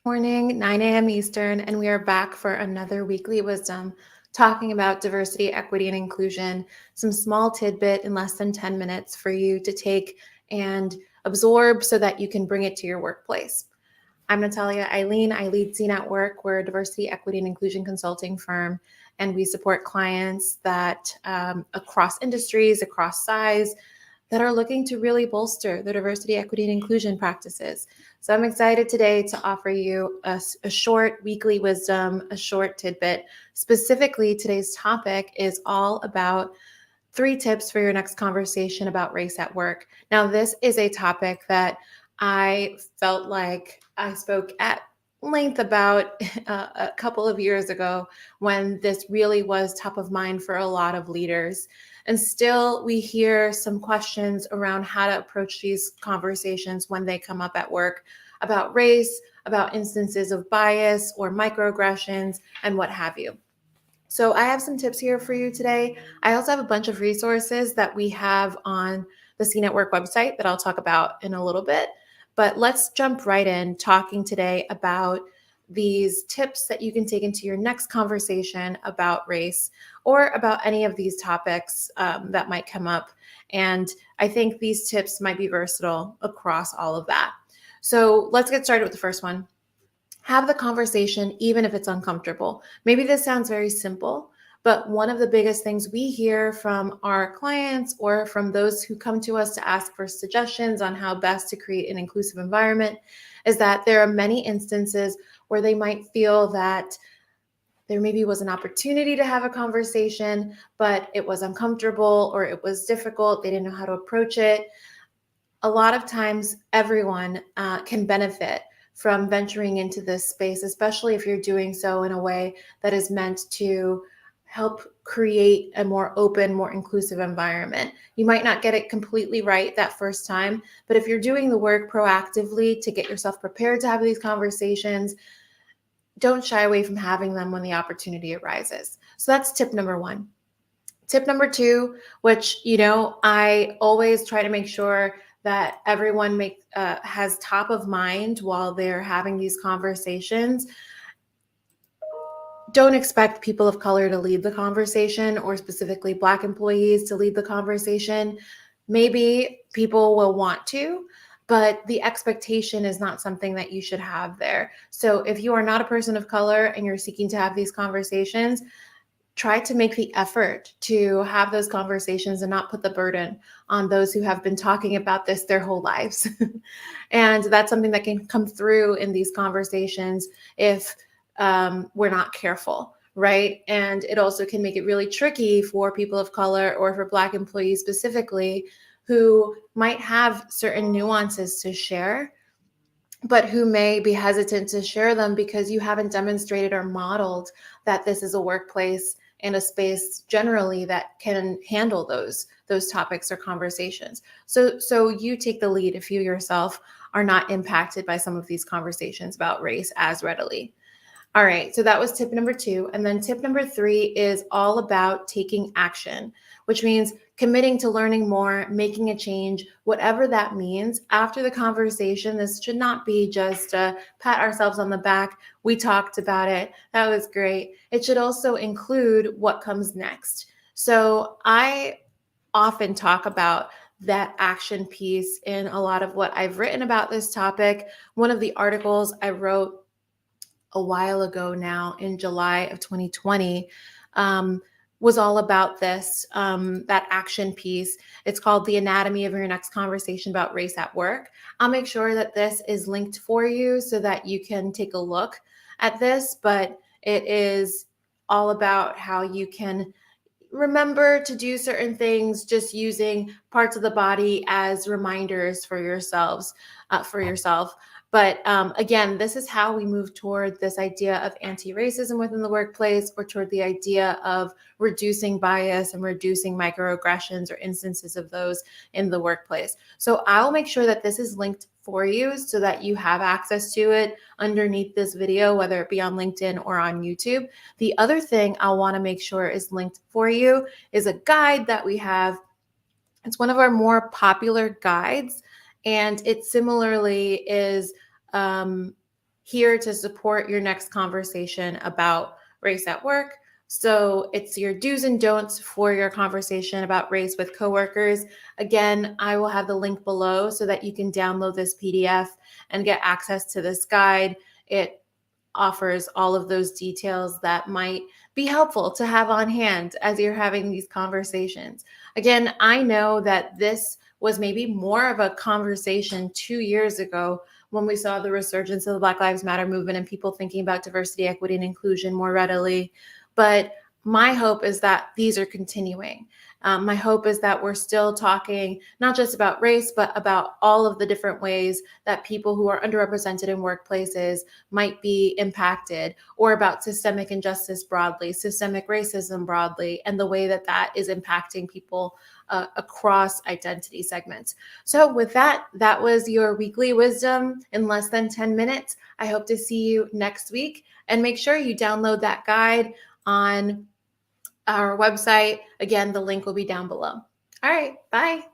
Morning, 9 a.m. Eastern, and we are back for another weekly wisdom talking about diversity, equity, and inclusion. Some small tidbit in less than 10 minutes for you to take and absorb so that you can bring it to your workplace. I'm Natalia Eileen. I lead Scene at Work. We're a diversity, equity, and inclusion consulting firm, and we support clients that across industries, across size, that are looking to really bolster their diversity, equity, and inclusion practices. So I'm excited today to offer you a short weekly wisdom, a short tidbit. Specifically, today's topic is all about 3 tips for your next conversation about race at work. Now, this is a topic that I felt like I spoke at length about a couple of years ago when this really was top of mind for a lot of leaders. And still, we hear some questions around how to approach these conversations when they come up at work about race, about instances of bias or microaggressions, and what have you. So I have some tips here for you today. I also have a bunch of resources that we have on the C Network website that I'll talk about in a little bit. But let's jump right in talking today about these tips that you can take into your next conversation about race or about any of these topics that might come up. And I think these tips might be versatile across all of that. So let's get started with the first one. Have the conversation, even if it's uncomfortable. Maybe this sounds very simple, but one of the biggest things we hear from our clients or from those who come to us to ask for suggestions on how best to create an inclusive environment is that there are many instances where they might feel that there maybe was an opportunity to have a conversation, but it was uncomfortable or it was difficult. They didn't know how to approach it. A lot of times, everyone can benefit from venturing into this space, especially if you're doing so in a way that is meant to help create a more open, more inclusive environment. You might not get it completely right that first time, but if you're doing the work proactively to get yourself prepared to have these conversations, don't shy away from having them when the opportunity arises. So that's tip number 1. Tip number 2, which, I always try to make sure that everyone has top of mind while they're having these conversations. Don't expect people of color to lead the conversation, or specifically Black employees to lead the conversation. Maybe people will want to, but the expectation is not something that you should have there. So if you are not a person of color and you're seeking to have these conversations, try to make the effort to have those conversations and not put the burden on those who have been talking about this their whole lives. And that's something that can come through in these conversations if we're not careful, right? And it also can make it really tricky for people of color or for Black employees specifically who might have certain nuances to share, but who may be hesitant to share them because you haven't demonstrated or modeled that this is a workplace and a space generally that can handle those topics or conversations. So you take the lead if you yourself are not impacted by some of these conversations about race as readily. All right, so that was tip number 2. And then tip number 3 is all about taking action, which means committing to learning more, making a change, whatever that means. After the conversation, this should not be just pat ourselves on the back. We talked about it. That was great. It should also include what comes next. So I often talk about that action piece in a lot of what I've written about this topic. One of the articles I wrote a while ago now in July of 2020 was all about this, that action piece. It's called The Anatomy of Your Next Conversation About Race at Work. I'll make sure that this is linked for you so that you can take a look at this, but it is all about how you can remember to do certain things just using parts of the body as reminders for yourself. But again, this is how we move toward this idea of anti-racism within the workplace, or toward the idea of reducing bias and reducing microaggressions or instances of those in the workplace. So I'll make sure that this is linked for you so that you have access to it underneath this video, whether it be on LinkedIn or on YouTube. The other thing I'll want to make sure is linked for you is a guide that we have. It's one of our more popular guides, and it similarly is here to support your next conversation about race at work. So it's your do's and don'ts for your conversation about race with coworkers. Again, I will have the link below so that you can download this PDF and get access to this guide. It offers all of those details that might be helpful to have on hand as you're having these conversations. Again, I know that this was maybe more of a conversation 2 years ago when we saw the resurgence of the Black Lives Matter movement and people thinking about diversity, equity, and inclusion more readily. But my hope is that these are continuing. My hope is that we're still talking not just about race, but about all of the different ways that people who are underrepresented in workplaces might be impacted, or about systemic injustice broadly, systemic racism broadly, and the way that that is impacting people across identity segments. So with that, that was your weekly wisdom in less than 10 minutes. I hope to see you next week, and make sure you download that guide on our website. Again, the link will be down below. All right, bye.